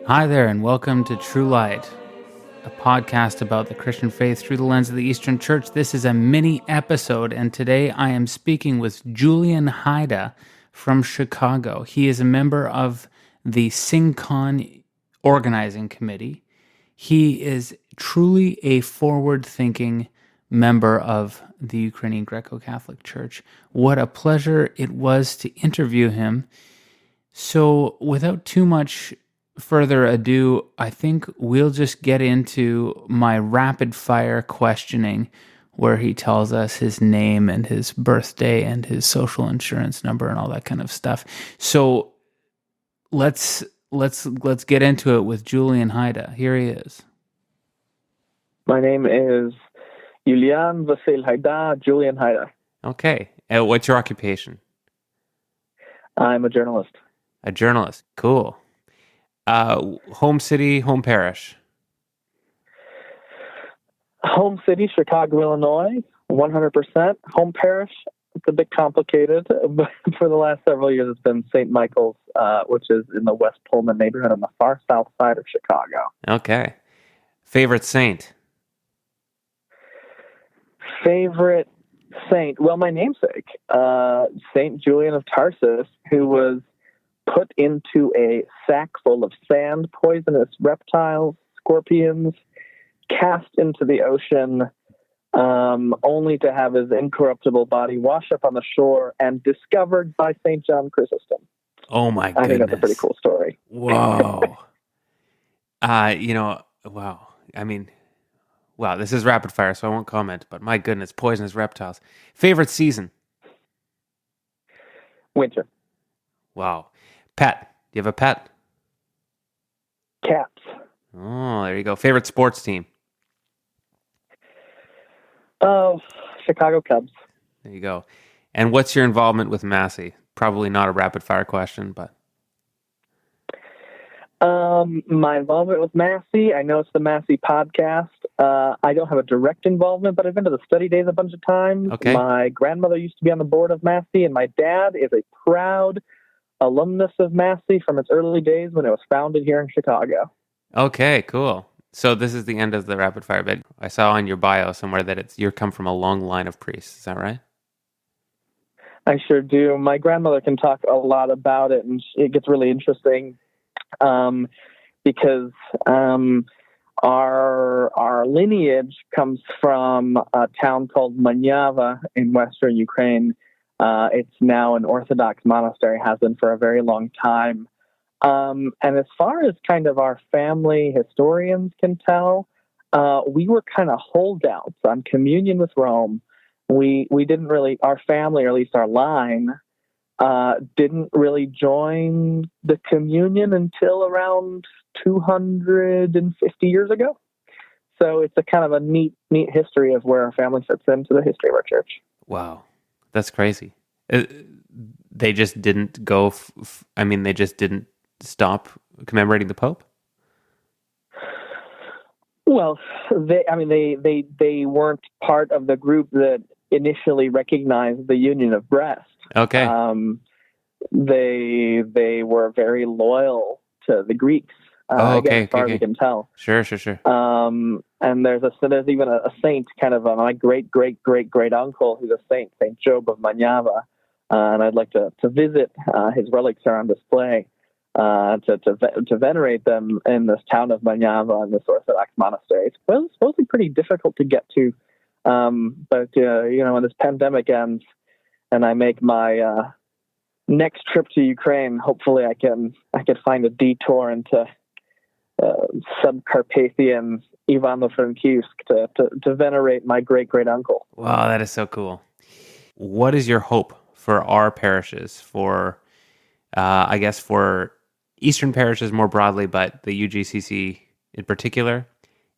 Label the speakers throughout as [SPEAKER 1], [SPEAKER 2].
[SPEAKER 1] Hi there, and welcome to True Light, a podcast about the Christian faith through the lens of the Eastern Church. This is a mini episode, and today I am speaking with Julian Hayda from Chicago. He is a member of the SingCon organizing committee. He is truly a forward-thinking member of the Ukrainian Greco-Catholic Church. What a pleasure it was to interview him. So without too much further ado, I think we'll just get into my rapid fire questioning where he tells us his name and his birthday and his social insurance number and all that kind of stuff. So let's get into it with Julian Hayda. Here he is.
[SPEAKER 2] My name is Julian Hayda, Julian Hayda.
[SPEAKER 1] Okay. What's your occupation?
[SPEAKER 2] I'm a journalist.
[SPEAKER 1] A journalist. Cool. Home city, home parish.
[SPEAKER 2] Home city, Chicago, Illinois, 100%. Home parish, it's a bit complicated, but for the last several years it's been St. Michael's, which is in the West Pullman neighborhood on the far south side of Chicago.
[SPEAKER 1] Okay. Favorite saint?
[SPEAKER 2] Favorite saint? Well, my namesake, St. Julian of Tarsus, who was put into a sack full of sand, poisonous reptiles, scorpions, cast into the ocean, only to have his incorruptible body wash up on the shore and discovered by St. John Chrysostom.
[SPEAKER 1] Oh my goodness.
[SPEAKER 2] I think that's a pretty cool story.
[SPEAKER 1] Whoa. Wow. I mean, wow, this is rapid fire, so I won't comment, but my goodness, poisonous reptiles. Favorite season?
[SPEAKER 2] Winter.
[SPEAKER 1] Wow. Pet. Do you have a pet?
[SPEAKER 2] Cats.
[SPEAKER 1] Oh, there you go. Favorite sports team?
[SPEAKER 2] Oh, Chicago Cubs.
[SPEAKER 1] There you go. And what's your involvement with Massey? Probably not a rapid fire question, but.
[SPEAKER 2] My involvement with Massey, I know it's the Massey podcast. I don't have a direct involvement, but I've been to the study days a bunch of times.
[SPEAKER 1] Okay.
[SPEAKER 2] My grandmother used to be on the board of Massey, and my dad is a proud alumnus of Massey from its early days when it was founded here in Chicago.
[SPEAKER 1] Okay, cool. So this is the end of the rapid fire bit. I saw on your bio somewhere that you come from a long line of priests. Is that right?
[SPEAKER 2] I sure do. My grandmother can talk a lot about it, and it gets really interesting because our lineage comes from a town called Manyava in western Ukraine. It's now an Orthodox monastery, has been for a very long time. And as far as kind of our family historians can tell, we were kind of holdouts on communion with Rome. We didn't really, our family, or at least our line, didn't really join the communion until around 250 years ago. So it's a kind of a neat history of where our family fits into the history of our church.
[SPEAKER 1] Wow. That's crazy. They just didn't go, they just didn't stop commemorating the Pope? Well,
[SPEAKER 2] they weren't part of the group that initially recognized the Union of Brest.
[SPEAKER 1] Okay.
[SPEAKER 2] They were very loyal to the Greeks. As far as we can tell.
[SPEAKER 1] Sure.
[SPEAKER 2] And there's even a saint, kind of my great uncle, who's a saint, Saint Job of Manyava, and I'd like to visit. His relics are on display to venerate them in this town of Manyava in this Orthodox monastery. It's supposedly pretty difficult to get to, but when this pandemic ends and I make my next trip to Ukraine, hopefully I can find a detour into Subcarpathian Ivano-Frankivsk to venerate my great uncle.
[SPEAKER 1] Wow, that is so cool. What is your hope for our parishes, for for Eastern parishes more broadly, but the UGCC in particular?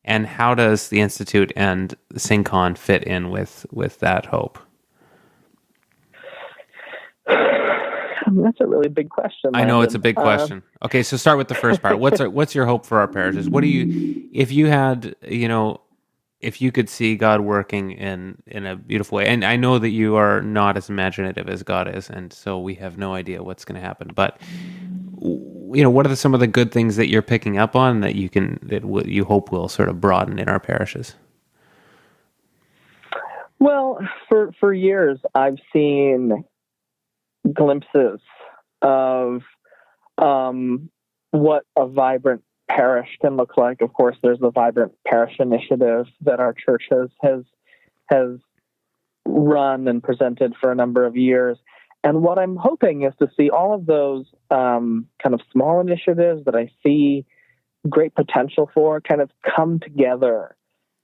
[SPEAKER 1] And how does the Institute and SingCon fit in with that hope?
[SPEAKER 2] That's a really big question.
[SPEAKER 1] I know it's a big question. Okay, so start with the first part. What's your hope for our parishes? What do you, if you had, if you could see God working in a beautiful way, and I know that you are not as imaginative as God is, and so we have no idea what's going to happen, but what are some of the good things that you're picking up on that you hope will sort of broaden in our parishes?
[SPEAKER 2] Well, for years, I've seen glimpses of what a vibrant parish can look like. Of course, there's the Vibrant Parish Initiative that our church has run and presented for a number of years. And what I'm hoping is to see all of those kind of small initiatives that I see great potential for kind of come together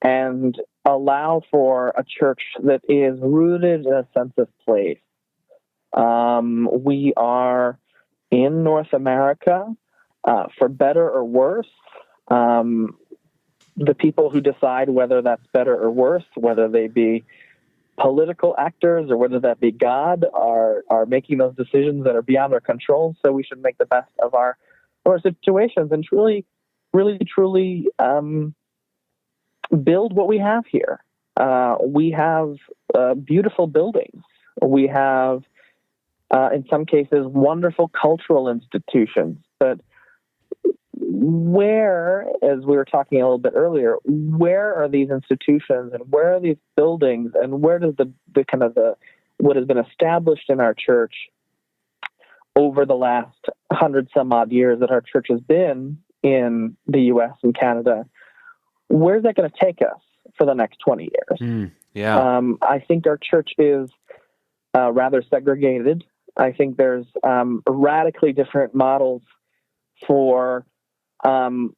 [SPEAKER 2] and allow for a church that is rooted in a sense of place. We are in North America, for better or worse. The people who decide whether that's better or worse, whether they be political actors or whether that be God, are making those decisions that are beyond our control. So we should make the best of our situations and truly build what we have here. We have beautiful buildings. We have, in some cases, wonderful cultural institutions. But where, as we were talking a little bit earlier, where are these institutions and where are these buildings and where does the what has been established in our church over the last 100 some odd years that our church has been in the U.S. and Canada, where's that going to take us for the next 20 years? I think our church is rather segregated. I think there's radically different models for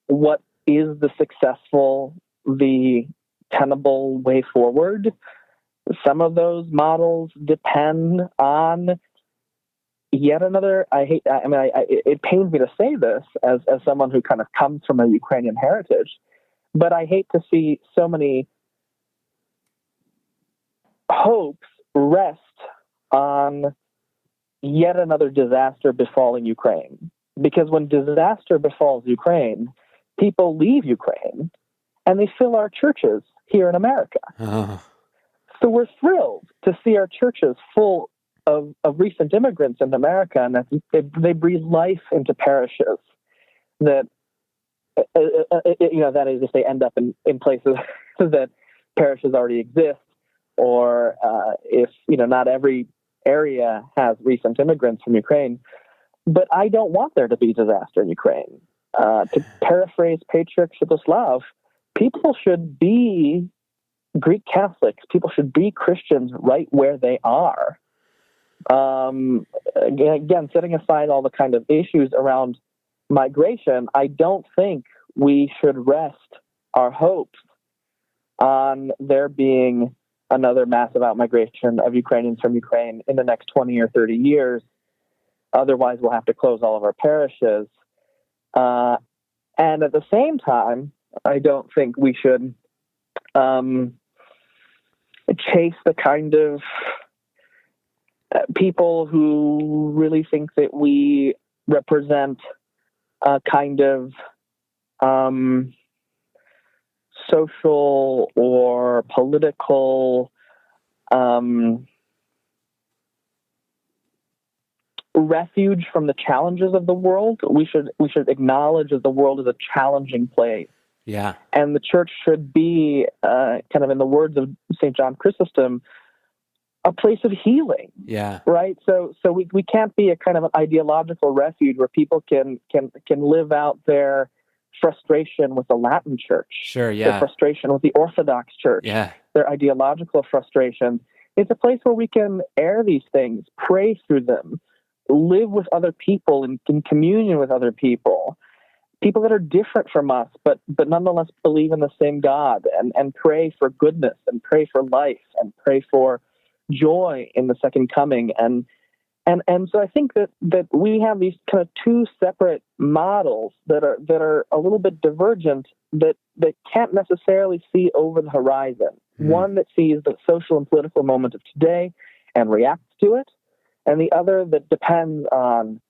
[SPEAKER 2] what is the successful, the tenable way forward. Some of those models depend on yet another. It pains me to say this as someone who kind of comes from a Ukrainian heritage, but I hate to see so many hopes rest on yet another disaster befalling Ukraine. Because when disaster befalls Ukraine, people leave Ukraine and they fill our churches here in America. So we're thrilled to see our churches full of recent immigrants in America, and that they breathe life into parishes that, that is, if they end up in places that parishes already exist, or if, not every area has recent immigrants from Ukraine. But I don't want there to be disaster in Ukraine. To paraphrase Patriarch Sheptytsky, people should be Greek Catholics. People should be Christians right where they are. Again, setting aside all the kind of issues around migration, I don't think we should rest our hopes on there being another massive outmigration of Ukrainians from Ukraine in the next 20 or 30 years. Otherwise, we'll have to close all of our parishes. And at the same time, I don't think we should chase the kind of people who really think that we represent a kind of social or political refuge from the challenges of the world. We should acknowledge that the world is a challenging place.
[SPEAKER 1] Yeah.
[SPEAKER 2] And the church should be, kind of in the words of St. John Chrysostom, a place of healing.
[SPEAKER 1] Yeah.
[SPEAKER 2] Right. So we can't be a kind of an ideological refuge where people can live out their frustration with the Latin Church.
[SPEAKER 1] Sure. Yeah.
[SPEAKER 2] Their frustration with the Orthodox Church.
[SPEAKER 1] Yeah.
[SPEAKER 2] Their ideological frustrations. It's a place where we can air these things, pray through them, live with other people and in communion with other people that are different from us, but nonetheless believe in the same God, and pray for goodness and pray for life and pray for joy in the second coming. And so I think that we have these kind of two separate models that are a little bit divergent, that can't necessarily see over the horizon. One that sees the social and political moment of today and reacts to it, and the other that depends on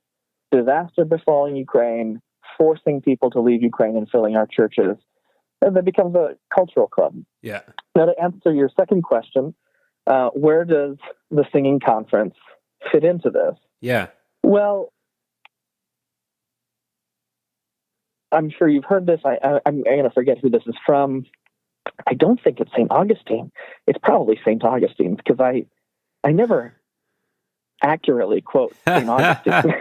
[SPEAKER 2] disaster befalling Ukraine, forcing people to leave Ukraine and filling our churches. And that becomes a cultural club.
[SPEAKER 1] Yeah.
[SPEAKER 2] Now, to answer your second question, where does the singing conference fit into this?
[SPEAKER 1] Yeah.
[SPEAKER 2] Well, I'm sure you've heard this. I'm going to forget who this is from. I don't think it's St. Augustine. It's probably St. Augustine, because I never accurately quote St. Augustine.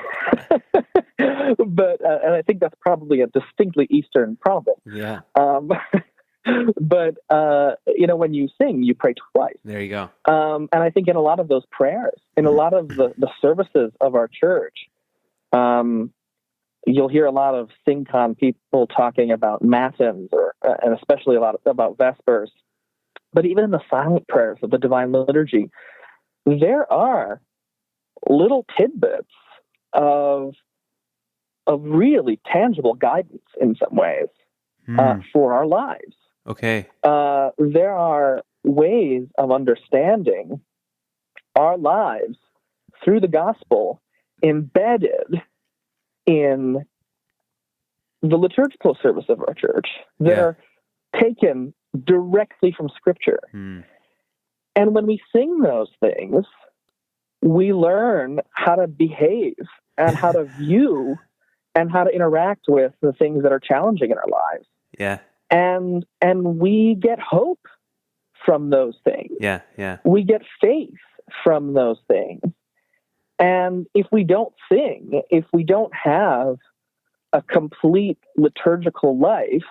[SPEAKER 2] But and I think that's probably a distinctly Eastern problem.
[SPEAKER 1] Yeah.
[SPEAKER 2] But when you sing, you pray twice.
[SPEAKER 1] There you go.
[SPEAKER 2] And I think in a lot of those prayers, in a lot of the services of our church, you'll hear a lot of SingCon people talking about matins, and especially a lot about Vespers. But even in the silent prayers of the Divine Liturgy, there are little tidbits of really tangible guidance in some ways for our lives.
[SPEAKER 1] Okay.
[SPEAKER 2] There are ways of understanding our lives through the gospel embedded in the liturgical service of our church that are taken directly from Scripture. And when we sing those things, we learn how to behave and how to view and how to interact with the things that are challenging in our lives.
[SPEAKER 1] Yeah.
[SPEAKER 2] And we get hope from those things.
[SPEAKER 1] Yeah, yeah.
[SPEAKER 2] We get faith from those things. And if we don't sing, if we don't have a complete liturgical life,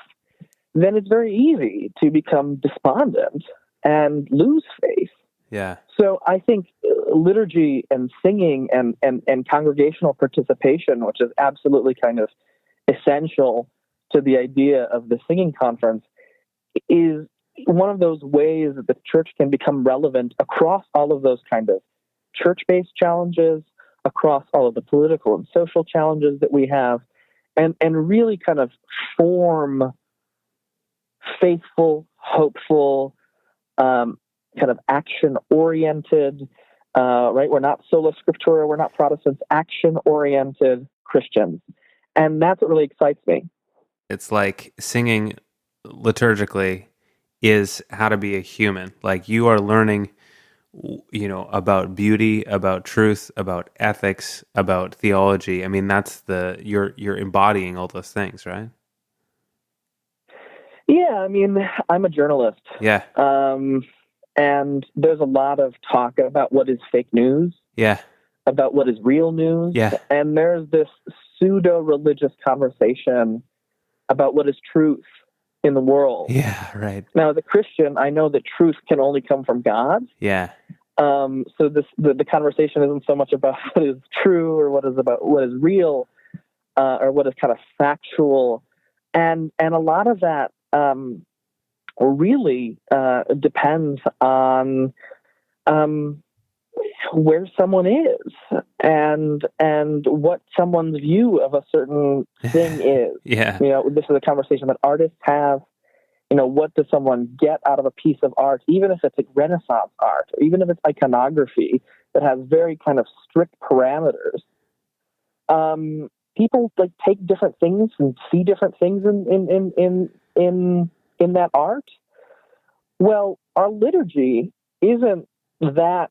[SPEAKER 2] then it's very easy to become despondent and lose faith.
[SPEAKER 1] Yeah.
[SPEAKER 2] So I think liturgy and singing and congregational participation, which is absolutely kind of essential to the idea of the singing conference, is one of those ways that the church can become relevant across all of those kind of church-based challenges, across all of the political and social challenges that we have, and really kind of form faithful, hopeful, kind of action-oriented, right? We're not sola scriptura, we're not Protestants, action-oriented Christians. And that's what really excites me.
[SPEAKER 1] It's like singing liturgically is how to be a human. Like you are learning, about beauty, about truth, about ethics, about theology. I mean, that's you're embodying all those things, right?
[SPEAKER 2] Yeah, I mean, I'm a journalist.
[SPEAKER 1] Yeah.
[SPEAKER 2] And there's a lot of talk about what is fake news.
[SPEAKER 1] Yeah.
[SPEAKER 2] About what is real news.
[SPEAKER 1] Yeah.
[SPEAKER 2] And there's this pseudo-religious conversation about what is truth in the world.
[SPEAKER 1] Yeah, right.
[SPEAKER 2] Now, as a Christian, I know that truth can only come from God.
[SPEAKER 1] Yeah.
[SPEAKER 2] So the conversation isn't so much about what is true or what is real, or what is kind of factual, and a lot of that really depends on where someone is and what someone's view of a certain thing is.
[SPEAKER 1] Yeah.
[SPEAKER 2] This is a conversation that artists have. What does someone get out of a piece of art, even if it's like Renaissance art, or even if it's iconography that has very kind of strict parameters? People like take different things and see different things in that art. Well, our liturgy isn't that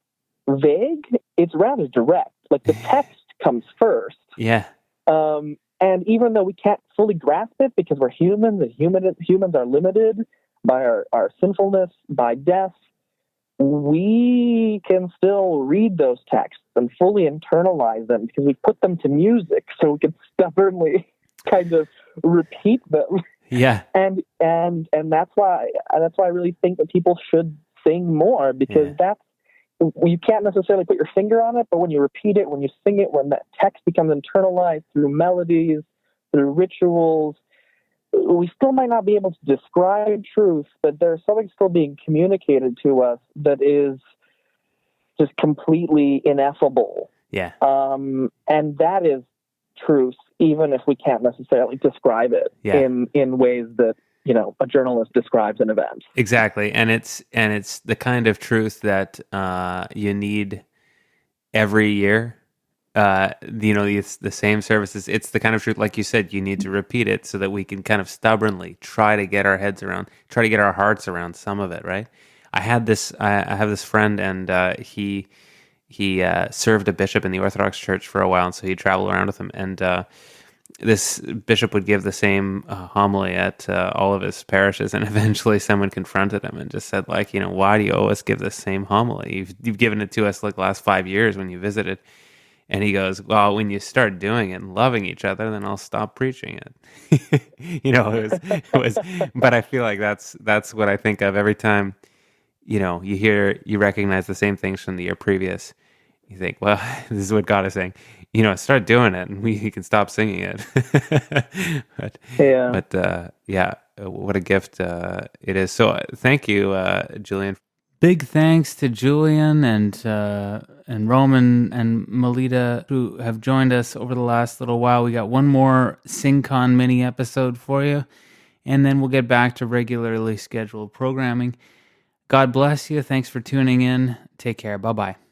[SPEAKER 2] vague. It's rather direct. Like the text comes first.
[SPEAKER 1] Yeah.
[SPEAKER 2] And even though we can't fully grasp it because we're humans, and humans are limited by our sinfulness, by death, we can still read those texts and fully internalize them because we put them to music, so we can stubbornly kind of repeat them.
[SPEAKER 1] Yeah.
[SPEAKER 2] And that's why I really think that people should sing more, because you can't necessarily put your finger on it, but when you repeat it, when you sing it, when that text becomes internalized through melodies, through rituals, we still might not be able to describe truth, but there's something still being communicated to us that is just completely ineffable.
[SPEAKER 1] Yeah.
[SPEAKER 2] And that is truth, even if we can't necessarily describe it in ways that a journalist describes an event.
[SPEAKER 1] Exactly. And it's the kind of truth that you need every year. It's the same services. It's the kind of truth, like you said, you need to repeat it so that we can kind of stubbornly try to get our heads around, try to get our hearts around some of it, right? I have this friend, and he served a bishop in the Orthodox Church for a while, and so he'd travel around with him. And this bishop would give the same homily at all of his parishes, and eventually someone confronted him and just said, like, why do you always give the same homily? You've given it to us like the last 5 years when you visited. And he goes, well, when you start doing it and loving each other, then I'll stop preaching it. It was, but I feel like that's what I think of every time, you recognize the same things from the year previous. You think, well, this is what God is saying. Start doing it, and we can stop singing it. Yeah, what a gift it is. So, thank you, Julian. Big thanks to Julian and Roman and Melita who have joined us over the last little while. We got one more SingCon mini episode for you, and then we'll get back to regularly scheduled programming. God bless you. Thanks for tuning in. Take care. Bye-bye.